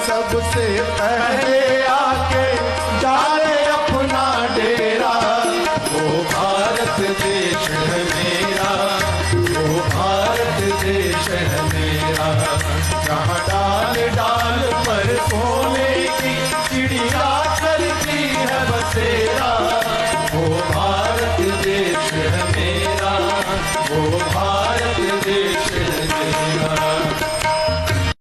सबसे पहले आके डाले अपना डेरा। वो भारत देश है मेरा, वो भारत देश है मेरा, जहाँ डाल डाल पर सोने की चिड़िया